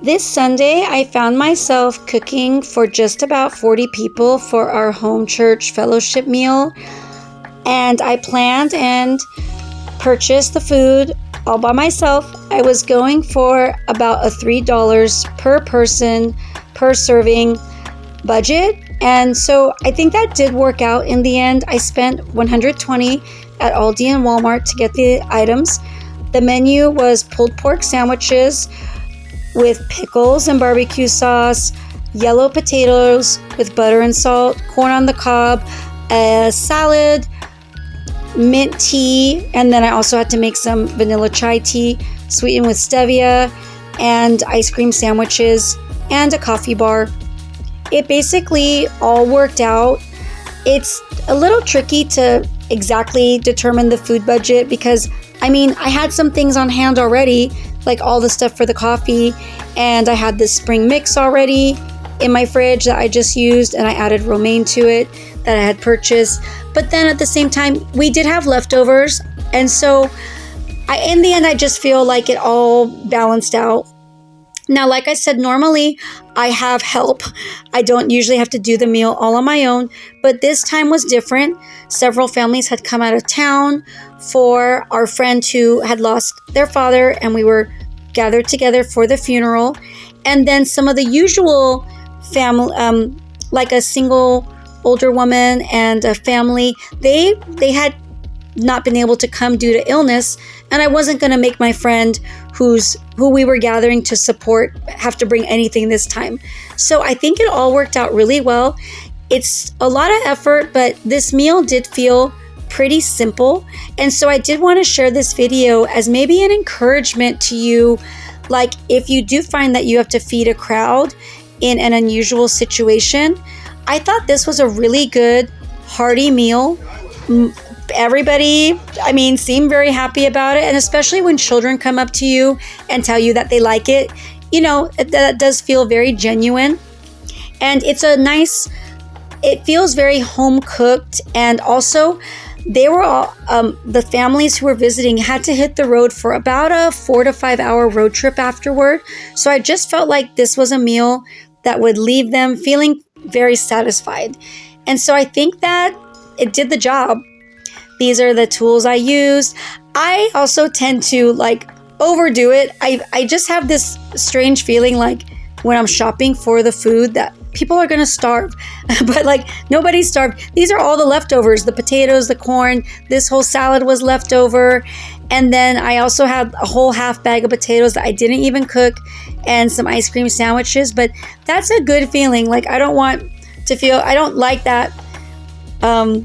This Sunday, I found myself cooking for just about 40 people for our home church fellowship meal. And I planned and purchased the food all by myself. I was going for about a $3 per person per serving budget. And so I think that did work out in the end. I spent $120 at Aldi and Walmart to get the items. The menu was pulled pork sandwiches with pickles and barbecue sauce, yellow potatoes with butter and salt, corn on the cob, a salad, mint tea, and then I also had to make some vanilla chai tea sweetened with stevia, and ice cream sandwiches, and a coffee bar. It basically all worked out. It's a little tricky to exactly determine the food budget because, I had some things on hand already, like all the stuff for the coffee, and I had this spring mix already in my fridge that I just used, and I added romaine to it that I had purchased. But then at the same time, we did have leftovers, and so in the end, I just feel like it all balanced out. Now, like I said, normally I have help. I don't usually have to do the meal all on my own, but this time was different. Several families had come out of town for our friend who had lost their father, and we were gathered together for the funeral. And then some of the usual family, like a single older woman and a family, they had not been able to come due to illness, and I wasn't going to make my friend who we were gathering to support have to bring anything this time. So I think it all worked out really well. It's a lot of effort, but this meal did feel pretty simple, and so I did want to share this video as maybe an encouragement to you. Like, if you do find that you have to feed a crowd in an unusual situation, I thought this was a really good, hearty meal. Everybody, seemed very happy about it. And especially when children come up to you and tell you that they like it, that does feel very genuine. And it feels very home cooked. And also, they were all, the families who were visiting had to hit the road for about a 4 to 5 hour road trip afterward. So I just felt like this was a meal that would leave them feeling very satisfied. And so I think that it did the job. These are the tools I used. I also tend to overdo it. I just have this strange feeling like when I'm shopping for the food that people are going to starve, but nobody's starved. These are all the leftovers, the potatoes, the corn, this whole salad was left over. And then I also had a whole half bag of potatoes that I didn't even cook and some ice cream sandwiches, but that's a good feeling. I don't like that.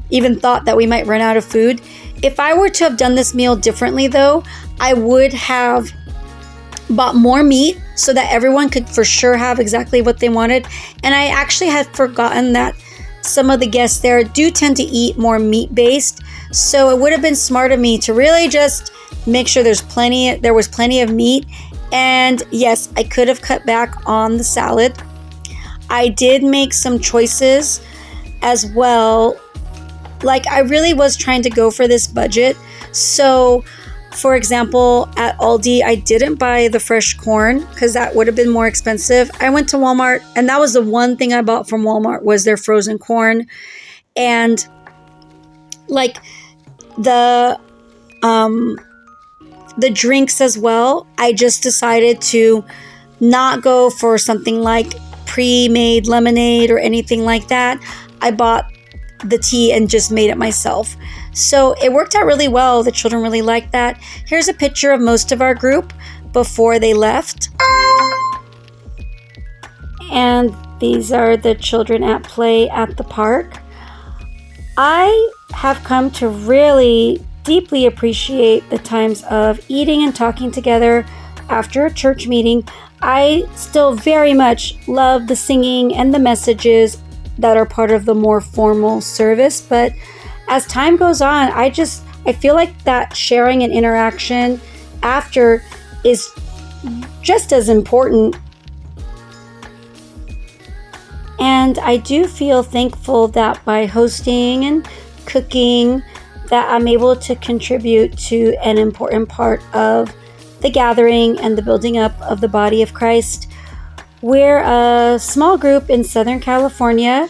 Even thought that we might run out of food. If I were to have done this meal differently though, I would have bought more meat so that everyone could for sure have exactly what they wanted. And I actually had forgotten that some of the guests there do tend to eat more meat-based. So it would have been smart of me to really just make sure there was plenty of meat. And yes, I could have cut back on the salad. I did make some choices as well. I really was trying to go for this budget. So, for example, at Aldi, I didn't buy the fresh corn because that would have been more expensive. I went to Walmart, and that was the one thing I bought from Walmart was their frozen corn. And the drinks as well, I just decided to not go for something like pre-made lemonade or anything like that. I bought the tea and just made it myself. So it worked out really well. The children really liked that. Here's a picture of most of our group before they left. And these are the children at play at the park. I have come to really deeply appreciate the times of eating and talking together after a church meeting. I still very much love the singing and the messages that are part of the more formal service, but as time goes on, I feel like that sharing and interaction after is just as important. And I do feel thankful that by hosting and cooking that I'm able to contribute to an important part of the gathering and the building up of the body of Christ. We're a small group in Southern California,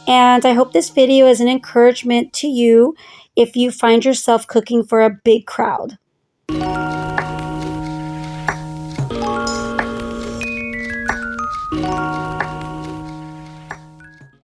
and I hope this video is an encouragement to you if you find yourself cooking for a big crowd.